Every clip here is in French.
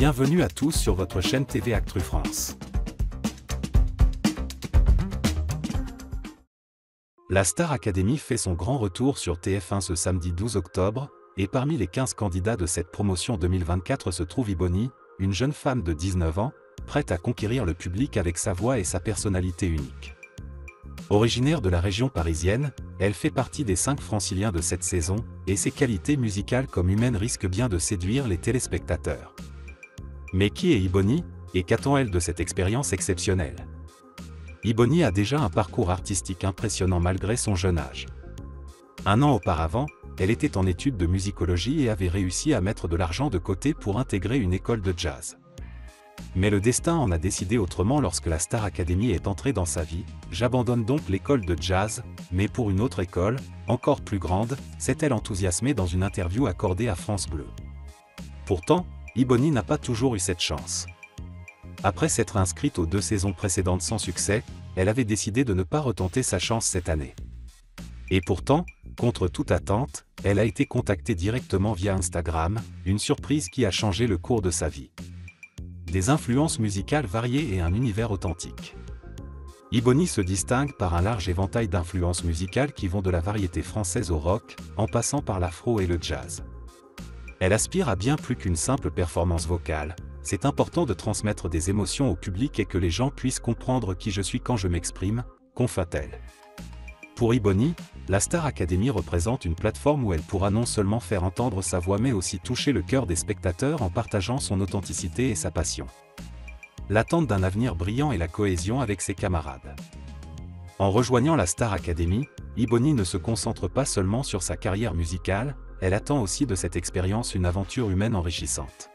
Bienvenue à tous sur votre chaîne TV Actu France. La Star Academy fait son grand retour sur TF1 ce samedi 12 octobre, et parmi les 15 candidats de cette promotion 2024 se trouve Iboni, une jeune femme de 19 ans, prête à conquérir le public avec sa voix et sa personnalité unique. Originaire de la région parisienne, elle fait partie des 5 franciliens de cette saison, et ses qualités musicales comme humaines risquent bien de séduire les téléspectateurs. Mais qui est Iboni, et qu'attend elle de cette expérience exceptionnelle? Iboni a déjà un parcours artistique impressionnant malgré son jeune âge. Un an auparavant, elle était en études de musicologie et avait réussi à mettre de l'argent de côté pour intégrer une école de jazz. Mais le destin en a décidé autrement lorsque la Star Academy est entrée dans sa vie. J'abandonne donc l'école de jazz, mais pour une autre école, encore plus grande, s'est-elle enthousiasmée dans une interview accordée à France Bleu. Pourtant, Iboni n'a pas toujours eu cette chance. Après s'être inscrite aux 2 saisons précédentes sans succès, elle avait décidé de ne pas retenter sa chance cette année. Et pourtant, contre toute attente, elle a été contactée directement via Instagram, une surprise qui a changé le cours de sa vie. Des influences musicales variées et un univers authentique. Iboni se distingue par un large éventail d'influences musicales qui vont de la variété française au rock, en passant par l'afro et le jazz. Elle aspire à bien plus qu'une simple performance vocale. C'est important de transmettre des émotions au public et que les gens puissent comprendre qui je suis quand je m'exprime, confia-t-elle. Pour Iboni, la Star Academy représente une plateforme où elle pourra non seulement faire entendre sa voix mais aussi toucher le cœur des spectateurs en partageant son authenticité et sa passion. L'attente d'un avenir brillant et la cohésion avec ses camarades. En rejoignant la Star Academy, Iboni ne se concentre pas seulement sur sa carrière musicale, elle attend aussi de cette expérience une aventure humaine enrichissante.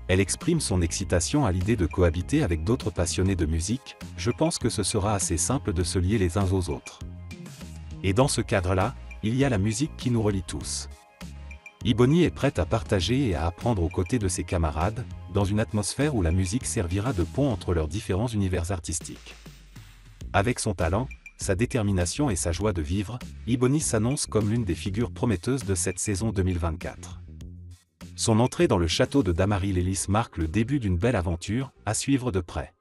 Elle exprime son excitation à l'idée de cohabiter avec d'autres passionnés de musique. Je pense que ce sera assez simple de se lier les uns aux autres. Et dans ce cadre-là, il y a la musique qui nous relie tous. Iboni est prête à partager et à apprendre aux côtés de ses camarades, dans une atmosphère où la musique servira de pont entre leurs différents univers artistiques. Avec son talent, sa détermination et sa joie de vivre, Iboni s'annonce comme l'une des figures prometteuses de cette saison 2024. Son entrée dans le château de Damary-Lélis marque le début d'une belle aventure, à suivre de près.